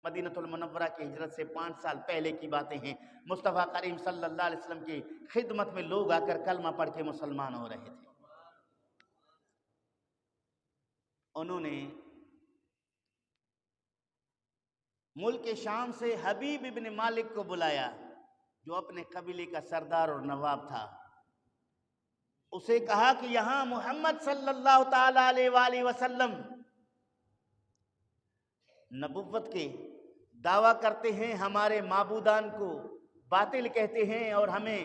مدینہ المنورہ کی ہجرت سے 5 سال پہلے کی باتیں ہیں۔ مصطفیٰ کریم صلی اللہ علیہ وسلم کی خدمت میں لوگ آ کر کلمہ پڑھ کے مسلمان ہو رہے تھے۔ انہوں نے ملک شام سے حبیب ابن مالک کو بلایا، جو اپنے قبیلے کا سردار اور نواب تھا۔ اسے کہا کہ یہاں محمد صلی اللہ تعالی علیہ وآلہ وسلم نبوت کے دعویٰ کرتے ہیں، ہمارے معبودان کو باطل کہتے ہیں اور ہمیں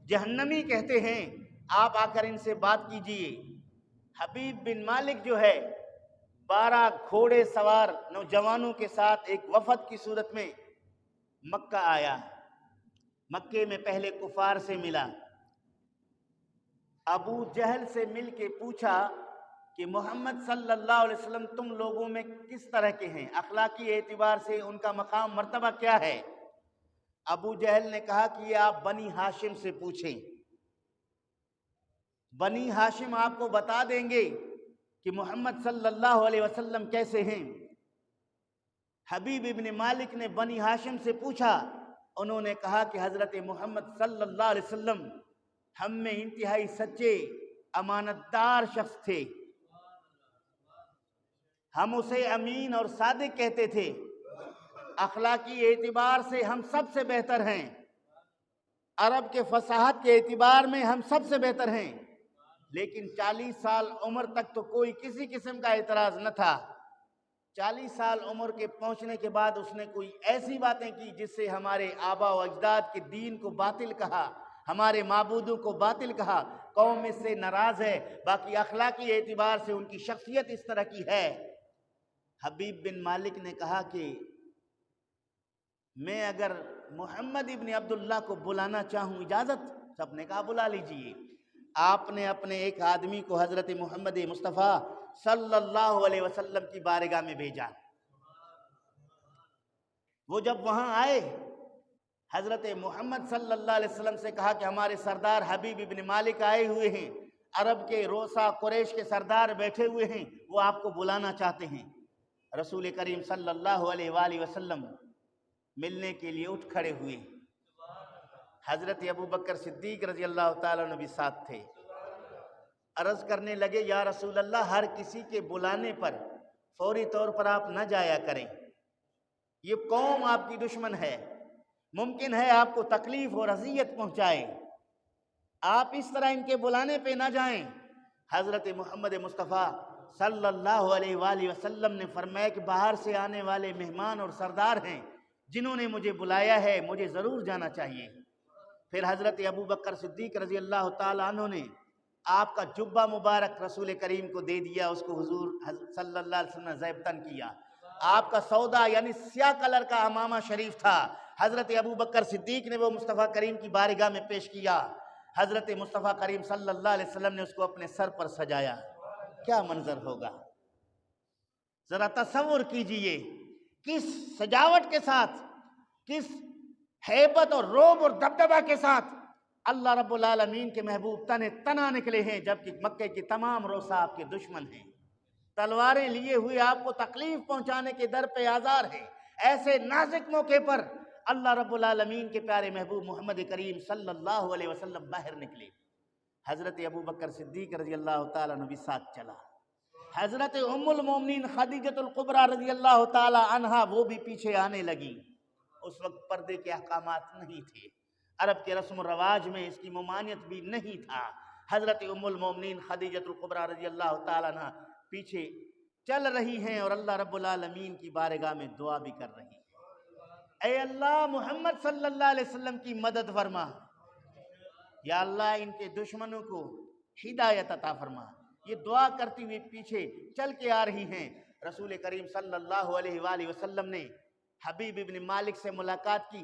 جہنمی کہتے ہیں، آپ آ کر ان سے بات کیجئے۔ حبیب بن مالک جو ہے 12 گھوڑے سوار نوجوانوں کے ساتھ ایک وفد کی صورت میں مکہ آیا۔ مکے میں پہلے کفار سے ملا، ابو جہل سے مل کے پوچھا کہ محمد صلی اللہ علیہ وسلم تم لوگوں میں کس طرح کے ہیں، اخلاقی اعتبار سے ان کا مقام مرتبہ کیا ہے؟ ابو جہل نے کہا کہ یہ آپ بنی ہاشم سے پوچھیں، بنی ہاشم آپ کو بتا دیں گے کہ محمد صلی اللہ علیہ وسلم کیسے ہیں۔ حبیب ابن مالک نے بنی ہاشم سے پوچھا، انہوں نے کہا کہ حضرت محمد صلی اللہ علیہ وسلم ہم میں انتہائی سچے امانتدار شخص تھے، ہم اسے امین اور صادق کہتے تھے، اخلاقی اعتبار سے ہم سب سے بہتر ہیں، عرب کے فصاحت کے اعتبار میں ہم سب سے بہتر ہیں، لیکن 40 سال عمر تک تو کوئی کسی قسم کا اعتراض نہ تھا۔ 40 سال عمر کے پہنچنے کے بعد اس نے کوئی ایسی باتیں کی جس سے ہمارے آبا و اجداد کے دین کو باطل کہا، ہمارے معبودوں کو باطل کہا، قوم اس سے ناراض ہے، باقی اخلاقی اعتبار سے ان کی شخصیت اس طرح کی ہے۔ حبیب بن مالک نے کہا کہ میں اگر محمد ابن عبداللہ کو بلانا چاہوں اجازت؟ سب نے کہا بلا لیجئے۔ آپ نے اپنے ایک آدمی کو حضرت محمد مصطفیٰ صلی اللہ علیہ وسلم کی بارگاہ میں بھیجا۔ وہ جب وہاں آئے، حضرت محمد صلی اللہ علیہ وسلم سے کہا کہ ہمارے سردار حبیب ابن مالک آئے ہوئے ہیں، عرب کے روسا قریش کے سردار بیٹھے ہوئے ہیں، وہ آپ کو بلانا چاہتے ہیں۔ رسول کریم صلی اللہ علیہ وآلہ وسلم ملنے کے لیے اٹھ کھڑے ہوئے۔ حضرت ابو بکر صدیق رضی اللہ تعالیٰ عنہ بھی ساتھ تھے۔ عرض کرنے لگے یا رسول اللہ، ہر کسی کے بلانے پر فوری طور پر آپ نہ جایا کریں، یہ قوم آپ کی دشمن ہے، ممکن ہے آپ کو تکلیف اور اذیت پہنچائے، آپ اس طرح ان کے بلانے پہ نہ جائیں۔ حضرت محمد مصطفیٰ صلی اللہ علیہ وآلہ وسلم نے فرمایا کہ باہر سے آنے والے مہمان اور سردار ہیں، جنہوں نے مجھے بلایا ہے، مجھے ضرور جانا چاہیے۔ پھر حضرت ابو بکر صدیق رضی اللہ تعالیٰ عنہ نے آپ کا جبہ مبارک رسول کریم کو دے دیا، اس کو حضور صلی اللہ علیہ وسلم نے زیبتن کیا۔ آپ کا سودا یعنی سیاہ کلر کا امامہ شریف تھا، حضرت ابو بکر صدیق نے وہ مصطفیٰ کریم کی بارگاہ میں پیش کیا۔ حضرت مصطفیٰ کریم صلی اللہ علیہ وسلم نے اس کو اپنے سر پر سجایا۔ کیا منظر ہوگا، ذرا تصور کیجئے، کس سجاوٹ کے ساتھ، کس ہیبت اور روب اور دبدبہ کے ساتھ اللہ رب العالمین کے محبوب تن تنا نکلے ہیں، جبکہ مکے کی تمام روسا آپ کے دشمن ہیں، تلواریں لیے ہوئے آپ کو تکلیف پہنچانے کے در پہ آزار ہیں۔ ایسے نازک موقع پر اللہ رب العالمین کے پیارے محبوب محمد کریم صلی اللہ علیہ وسلم باہر نکلے۔ حضرت ابو بکر صدیق رضی اللہ تعالیٰ عنہ بھی ساتھ چلا، حضرت ام المومنین خدیجہ الکبریٰ رضی اللہ تعالیٰ عنہا وہ بھی پیچھے آنے لگی۔ اس وقت پردے کے احکامات نہیں تھے، عرب کے رسم و رواج میں اس کی ممانعت بھی نہیں تھا۔ حضرت ام المومنین خدیجہ الکبریٰ رضی اللہ تعالیٰ عنہ پیچھے چل رہی ہیں اور اللہ رب العالمین کی بارگاہ میں دعا بھی کر رہی ہیں، اے اللہ محمد صلی اللہ علیہ وسلم کی مدد فرما، یا اللہ ان کے دشمنوں کو ہدایت عطا فرما۔ یہ دعا کرتی ہوئی پیچھے چل کے آ رہی ہیں۔ رسول کریم صلی اللہ علیہ وآلہ وسلم نے حبیب ابن مالک سے ملاقات کی۔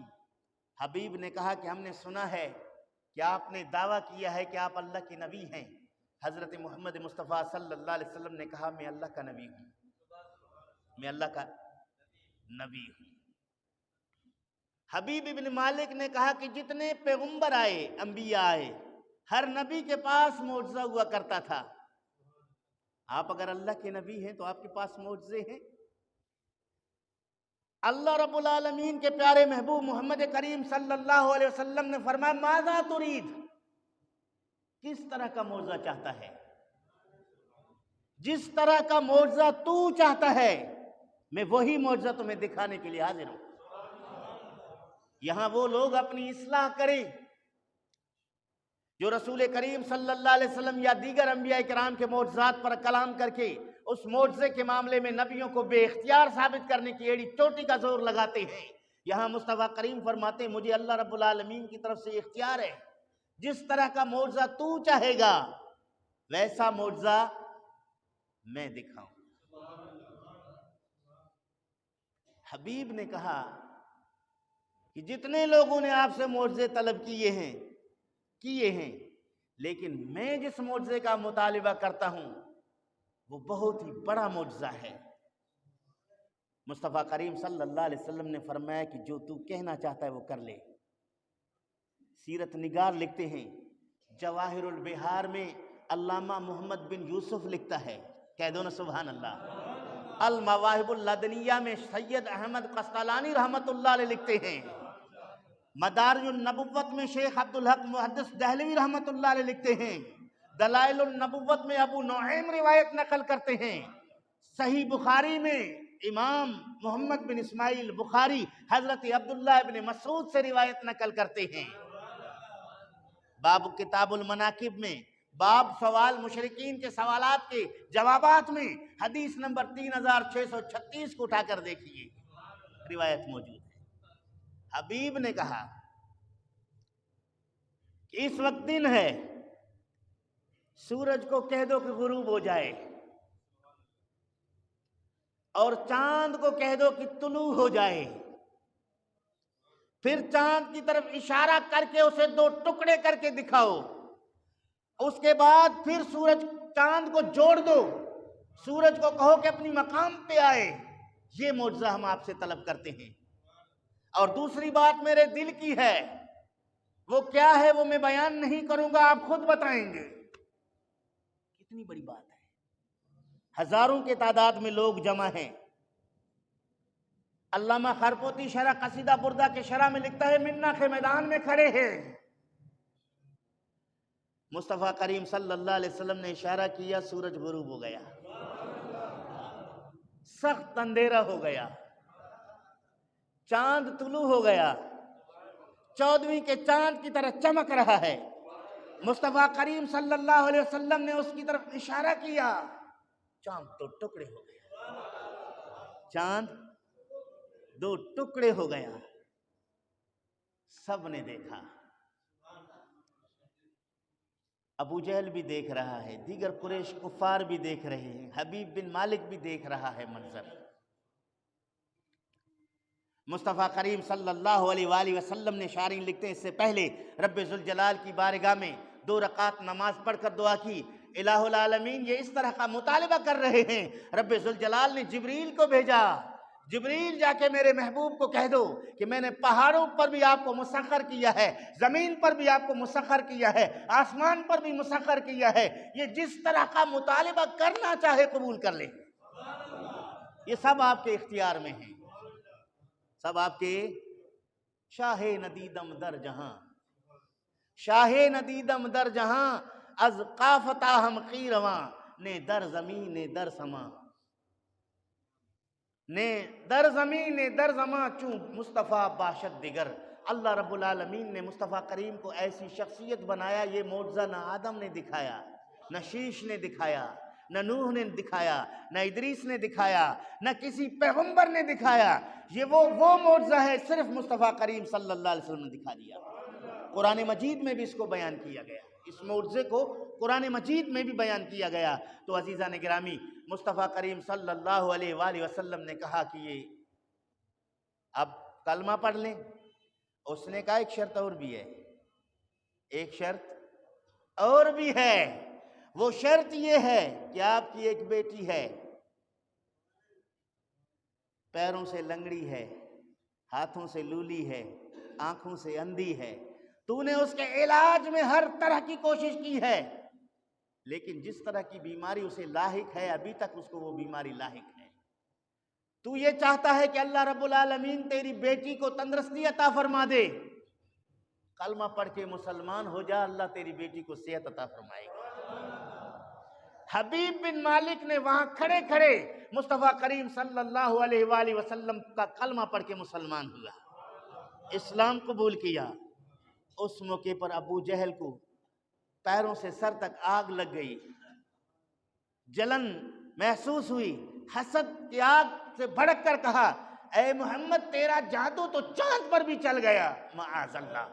حبیب نے کہا کہ ہم نے سنا ہے کہ آپ نے دعویٰ کیا ہے کہ آپ اللہ کے نبی ہیں۔ حضرت محمد مصطفیٰ صلی اللہ علیہ وسلم نے کہا میں اللہ کا نبی ہوں، میں اللہ کا نبی ہوں۔ حبیب ابن مالک نے کہا کہ جتنے پیغمبر آئے، انبیاء آئے، ہر نبی کے پاس معجزہ ہوا کرتا تھا، آپ اگر اللہ کے نبی ہیں تو آپ کے پاس معجزے ہیں؟ اللہ رب العالمین کے پیارے محبوب محمد کریم صلی اللہ علیہ وسلم نے فرمایا ماذا ترید، کس طرح کا معجزہ چاہتا ہے؟ جس طرح کا معجزہ تو چاہتا ہے میں وہی معجزہ تمہیں دکھانے کے لیے حاضر ہوں۔ یہاں وہ لوگ اپنی اصلاح کریں جو رسول کریم صلی اللہ علیہ وسلم یا دیگر انبیاء کرام کے معجزات پر کلام کر کے اس معجزے کے معاملے میں نبیوں کو بے اختیار ثابت کرنے کی ایڑی چوٹی کا زور لگاتے ہیں۔ یہاں مصطفیٰ کریم فرماتے ہیں مجھے اللہ رب العالمین کی طرف سے اختیار ہے، جس طرح کا معجزہ تو چاہے گا ویسا معجزہ میں دکھاؤں۔ حبیب نے کہا کہ جتنے لوگوں نے آپ سے معجزے طلب کیے ہیں لیکن میں جس معجزے کا مطالبہ کرتا ہوں وہ بہت ہی بڑا معجزہ ہے۔ مصطفیٰ کریم صلی اللہ علیہ وسلم نے فرمایا کہ جو تو کہنا چاہتا ہے وہ کر لے۔ سیرت نگار لکھتے ہیں جواہر البحار میں علامہ محمد بن یوسف لکھتا ہے، کہہ دو نا سبحان اللہ۔ المواہب اللدنیہ میں سید احمد قسطلانی رحمت اللہ علیہ لکھتے ہیں، مدارج النبوت میں شیخ عبدالحق محدث دہلوی رحمت اللہ علیہ لکھتے ہیں، دلائل النبوت میں ابو نعیم روایت نقل کرتے ہیں، صحیح بخاری میں امام محمد بن اسماعیل بخاری حضرت عبداللہ بن مسعود سے روایت نقل کرتے ہیں۔ باب کتاب المناقب میں باب سوال مشرکین کے سوالات کے جوابات میں حدیث نمبر 3636 کو اٹھا کر دیکھیے، روایت موجود ہے۔ حبیب نے کہا کہ اس وقت دن ہے، سورج کو کہہ دو کہ غروب ہو جائے اور چاند کو کہہ دو کہ طلوع ہو جائے، پھر چاند کی طرف اشارہ کر کے اسے 2 ٹکڑے کر کے دکھاؤ، اس کے بعد پھر سورج چاند کو جوڑ دو، سورج کو کہو کہ اپنی مقام پہ آئے۔ یہ معجزہ ہم آپ سے طلب کرتے ہیں۔ اور دوسری بات میرے دل کی ہے، وہ کیا ہے وہ میں بیان نہیں کروں گا، آپ خود بتائیں گے۔ کتنی بڑی بات ہے، ہزاروں کے تعداد میں لوگ جمع ہیں۔ علامہ خرپوتی شرح قصیدہ بردہ کے شرح میں لکھتا ہے منا کے میدان میں کھڑے ہیں، مصطفیٰ کریم صلی اللہ علیہ وسلم نے اشارہ کیا، سورج غروب ہو گیا، سخت اندھیرا ہو گیا، چاند طلوع ہو گیا، 14ویں کے چاند کی طرح چمک رہا ہے۔ مصطفیٰ کریم صلی اللہ علیہ وسلم نے اس کی طرف اشارہ کیا، چاند 2 ٹکڑے ہو گیا، چاند 2 ٹکڑے ہو گیا۔ سب نے دیکھا، ابو جہل بھی دیکھ رہا ہے، دیگر قریش کفار بھی دیکھ رہے ہیں، حبیب بن مالک بھی دیکھ رہا ہے منظر۔ مصطفیٰ کریم صلی اللہ علیہ وآلہ وسلم نے شارحین لکھتے ہیں اس سے پہلے رب ذوالجلال کی بارگاہ میں 2 رکعت نماز پڑھ کر دعا کی۔ الہ العالمین یہ اس طرح کا مطالبہ کر رہے ہیں، رب ذوالجلال نے جبریل کو بھیجا، جبریل جا کے میرے محبوب کو کہہ دو کہ میں نے پہاڑوں پر بھی آپ کو مسخر کیا ہے، زمین پر بھی آپ کو مسخر کیا ہے، آسمان پر بھی مسخر کیا ہے، یہ جس طرح کا مطالبہ کرنا چاہے قبول کر لے۔ یہ سب آپ کے اختیار میں ہیں، سب آپ کے۔ شاہ ندیدم در جہاں، شاہ ندیدم در جہاں، از قافتا ہم قیرواں، نے در زمین نے در سما، نے در زمین نے در زماں، چون مصطفیٰ باشد دیگر۔ اللہ رب العالمین نے مصطفیٰ کریم کو ایسی شخصیت بنایا، یہ معجزہ نہ آدم نے دکھایا، نہ شیش نے دکھایا، نہ نوح نے دکھایا، نہ ادریس نے دکھایا، نہ کسی پیغمبر نے دکھایا، یہ وہ معجزہ ہے صرف مصطفیٰ کریم صلی اللہ علیہ وسلم نے دکھا دیا۔ قرآن مجید میں بھی اس کو بیان کیا گیا، اس معجزے کو قرآن مجید میں بھی بیان کیا گیا۔ تو عزیزان گرامی، مصطفیٰ کریم صلی اللہ علیہ وآلہ وسلم نے کہا کہ یہ اب کلمہ پڑھ لیں۔ اس نے کہا ایک شرط اور بھی ہے، ایک شرط اور بھی ہے، وہ شرط یہ ہے کہ آپ کی ایک بیٹی ہے، پیروں سے لنگڑی ہے، ہاتھوں سے لولی ہے، آنکھوں سے اندھی ہے، تو نے اس کے علاج میں ہر طرح کی کوشش کی ہے، لیکن جس طرح کی بیماری اسے لاحق ہے ابھی تک اس کو وہ بیماری لاحق ہے۔ تو یہ چاہتا ہے کہ اللہ رب العالمین تیری بیٹی کو تندرستی عطا فرما دے، کلمہ پڑھ کے مسلمان ہو جا، اللہ تیری بیٹی کو صحت عطا فرمائے گا۔ حبیب بن مالک نے وہاں کھڑے کھڑے مصطفیٰ کریم صلی اللہ علیہ وآلہ وسلم کا کلمہ پڑھ کے مسلمان ہوا، اسلام قبول کیا۔ اس موقع پر ابو جہل کو پیروں سے سر تک آگ لگ گئی، جلن محسوس ہوئی، حسد کی آگ سے بھڑک کر کہا اے محمد تیرا جادو تو چاند پر بھی چل گیا، معاذ اللہ۔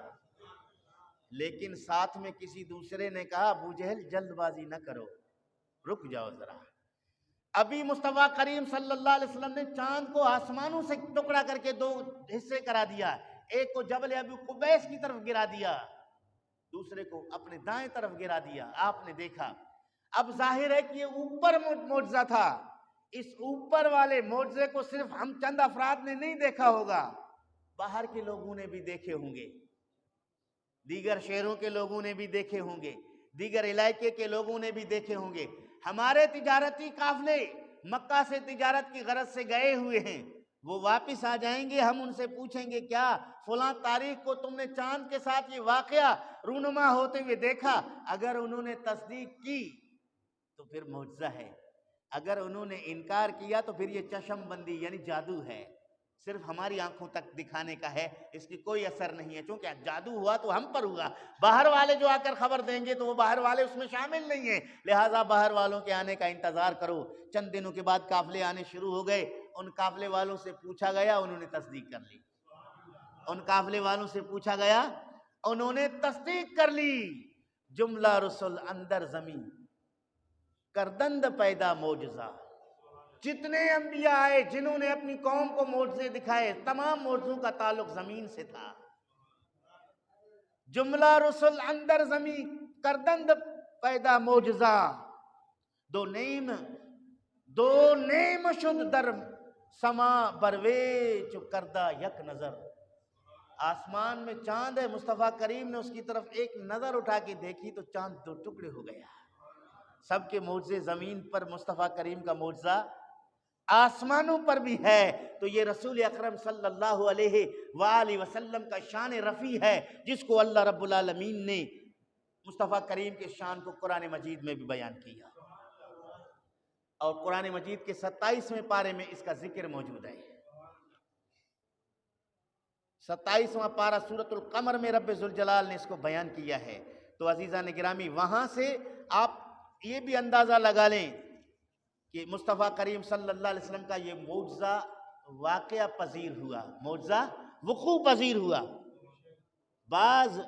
لیکن ساتھ میں کسی دوسرے نے کہا ابو جہل جلد بازی نہ کرو، رک جاؤ ذرا، ابھی مصطفیٰ کریم صلی اللہ علیہ وسلم نے چاند کو آسمانوں سے ٹکڑا کر کے دو حصے کرا دیا، ایک کو جبل ابو قبیس کی طرف گرا دیا، دوسرے کو اپنے دائیں طرف گرا دیا، آپ نے دیکھا۔ اب ظاہر ہے کہ یہ اوپر معجزہ تھا، اس اوپر والے معجزے کو صرف ہم چند افراد نے نہیں دیکھا ہوگا، باہر کے لوگوں نے بھی دیکھے ہوں گے، دیگر شہروں کے لوگوں نے بھی دیکھے ہوں گے، دیگر علاقے کے لوگوں نے بھی دیکھے ہوں گے۔ ہمارے تجارتی قافلے مکہ سے تجارت کی غرض سے گئے ہوئے ہیں، وہ واپس آ جائیں گے، ہم ان سے پوچھیں گے کیا فلاں تاریخ کو تم نے چاند کے ساتھ یہ واقعہ رونما ہوتے ہوئے دیکھا؟ اگر انہوں نے تصدیق کی تو پھر معجزہ ہے، اگر انہوں نے انکار کیا تو پھر یہ چشم بندی یعنی جادو ہے، صرف ہماری آنکھوں تک دکھانے کا ہے، اس کی کوئی اثر نہیں ہے، چونکہ جادو ہوا تو ہم پر ہوا، باہر والے جو آ کر خبر دیں گے تو وہ باہر والے اس میں شامل نہیں ہیں، لہٰذا باہر والوں کے آنے کا انتظار کرو۔ چند دنوں کے بعد قافلے آنے شروع ہو گئے، ان قافلے والوں سے پوچھا گیا، انہوں نے تصدیق کر لی، ان قافلے والوں سے پوچھا گیا، انہوں نے تصدیق کر لی۔ جملہ رسل اندر زمین کردند پیدا معجزہ، جتنے انبیاء آئے جنہوں نے اپنی قوم کو معجزے دکھائے، تمام معجزوں کا تعلق زمین سے تھا۔ جملہ رسل اندر زمین کردند پیدا معجزہ، دو نیم شد در سما بروے چو کردہ یک نظر۔ آسمان میں چاند ہے، مصطفیٰ کریم نے اس کی طرف ایک نظر اٹھا کے دیکھی تو چاند دو ٹکڑے ہو گیا۔ سب کے معجزے زمین پر، مصطفیٰ کریم کا معجزہ آسمانوں پر بھی ہے، تو یہ رسول اکرم صلی اللہ علیہ وآلہ وسلم کا شان رفیع ہے، جس کو اللہ رب العالمین نے مصطفیٰ کریم کے شان کو قرآن مجید میں بھی بیان کیا، اور قرآن مجید کے 27ویں پارے میں اس کا ذکر موجود ہے۔ 27واں پارہ سورۃ القمر میں رب ذوالجلال نے اس کو بیان کیا ہے۔ تو عزیزان گرامی، وہاں سے آپ یہ بھی اندازہ لگا لیں کہ مصطفیٰ کریم صلی اللہ علیہ وسلم کا یہ معجزہ واقعہ پذیر ہوا، معجزہ وقوع پذیر ہوا۔ بعض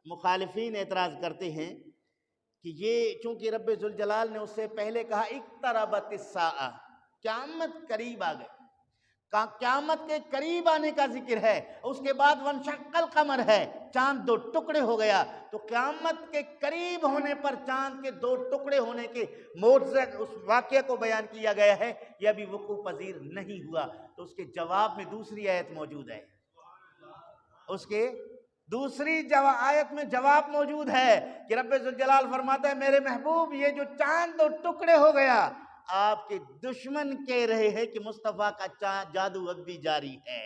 مخالفین اعتراض کرتے ہیں کہ یہ چونکہ رب ذوالجلال نے اس سے پہلے کہا اقتربت الساعہ، قیامت قریب آ گئی، قیامت کے قریب آنے کا ذکر ہے، اس کے بعد وانشق القمر ہے، چاند دو ٹکڑے ہو گیا، تو قیامت کے قریب ہونے پر چاند کے دو ٹکڑے ہونے کے معجزے اس واقعے کو بیان کیا گیا ہے، یہ ابھی وقوع پذیر نہیں ہوا۔ تو اس کے جواب میں دوسری آیت موجود ہے، اس کے دوسری آیت میں جواب موجود ہے کہ رب ذوالجلال فرماتا ہے میرے محبوب یہ جو چاند دو ٹکڑے ہو گیا، آپ کے دشمن کہہ رہے ہیں کہ مصطفیٰ کا جادو اب بھی جاری ہے۔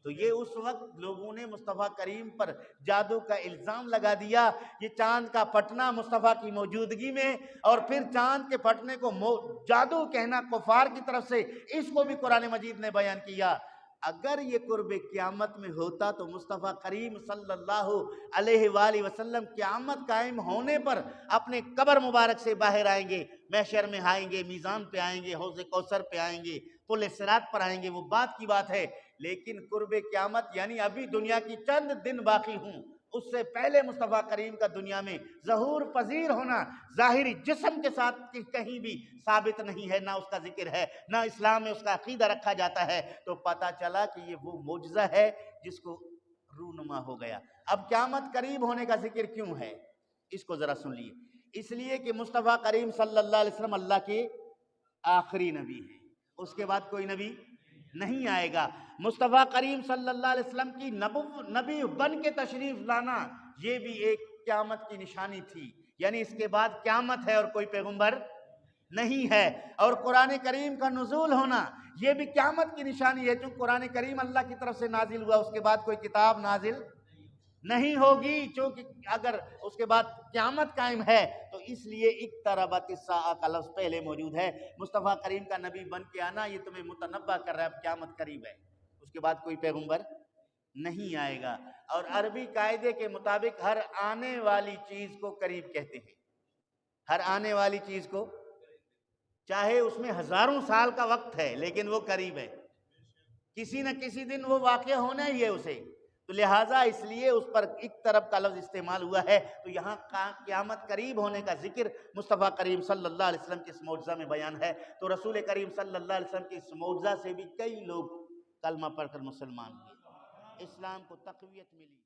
تو یہ اس وقت لوگوں نے مصطفیٰ کریم پر جادو کا الزام لگا دیا، یہ چاند کا پھٹنا مصطفیٰ کی موجودگی میں، اور پھر چاند کے پھٹنے کو جادو کہنا کفار کی طرف سے، اس کو بھی قرآن مجید نے بیان کیا۔ اگر یہ قرب قیامت میں ہوتا تو مصطفیٰ کریم صلی اللہ علیہ وآلہ وسلم قیامت قائم ہونے پر اپنے قبر مبارک سے باہر آئیں گے، محشر میں آئیں گے، میزان پہ آئیں گے، حوض کوثر پہ آئیں گے، پل صراط پر آئیں گے، وہ بات کی بات ہے۔ لیکن قرب قیامت یعنی ابھی دنیا کی چند دن باقی ہوں، اس سے پہلے مصطفیٰ کریم کا دنیا میں ظہور پذیر ہونا ظاہری جسم کے ساتھ کہیں بھی ثابت نہیں ہے، نہ اس کا ذکر ہے، نہ اسلام میں اس کا عقیدہ رکھا جاتا ہے۔ تو پتہ چلا کہ یہ وہ معجزہ ہے جس کو رونما ہو گیا۔ اب قیامت قریب ہونے کا ذکر کیوں ہے، اس کو ذرا سن لیے۔ اس لیے کہ مصطفیٰ کریم صلی اللہ علیہ وسلم اللہ کے آخری نبی ہیں، اس کے بعد کوئی نبی نہیں آئے گا۔ مصطفیٰ کریم صلی اللہ علیہ وسلم کی نبی بن کے تشریف لانا یہ بھی ایک قیامت کی نشانی تھی، یعنی اس کے بعد قیامت ہے اور کوئی پیغمبر نہیں ہے۔ اور قرآن کریم کا نزول ہونا یہ بھی قیامت کی نشانی ہے، چونکہ قرآن کریم اللہ کی طرف سے نازل ہوا، اس کے بعد کوئی کتاب نازل نہیں ہوگی، چونکہ اگر اس کے بعد قیامت قائم ہے تو اس لیے اقتربت الساعہ کا لفظ پہلے موجود ہے۔ مصطفیٰ کریم کا نبی بن کے آنا یہ تمہیں متنبع کر رہا ہے اب قیامت قریب ہے، اس کے بعد کوئی پیغمبر نہیں آئے گا۔ اور عربی قاعدے کے مطابق ہر آنے والی چیز کو قریب کہتے ہیں، ہر آنے والی چیز کو، چاہے اس میں ہزاروں سال کا وقت ہے لیکن وہ قریب ہے، کسی نہ کسی دن وہ واقع ہونا ہی ہے اسے، تو لہٰذا اس لیے اس پر اقترب کا لفظ استعمال ہوا ہے۔ تو یہاں قیامت قریب ہونے کا ذکر مصطفیٰ کریم صلی اللہ علیہ وسلم کے اس معجزہ میں بیان ہے۔ تو رسول کریم صلی اللہ علیہ وسلم کے اس معجزہ سے بھی کئی لوگ کلمہ پڑھ کر مسلمان ہوئے، اسلام کو تقویت ملی۔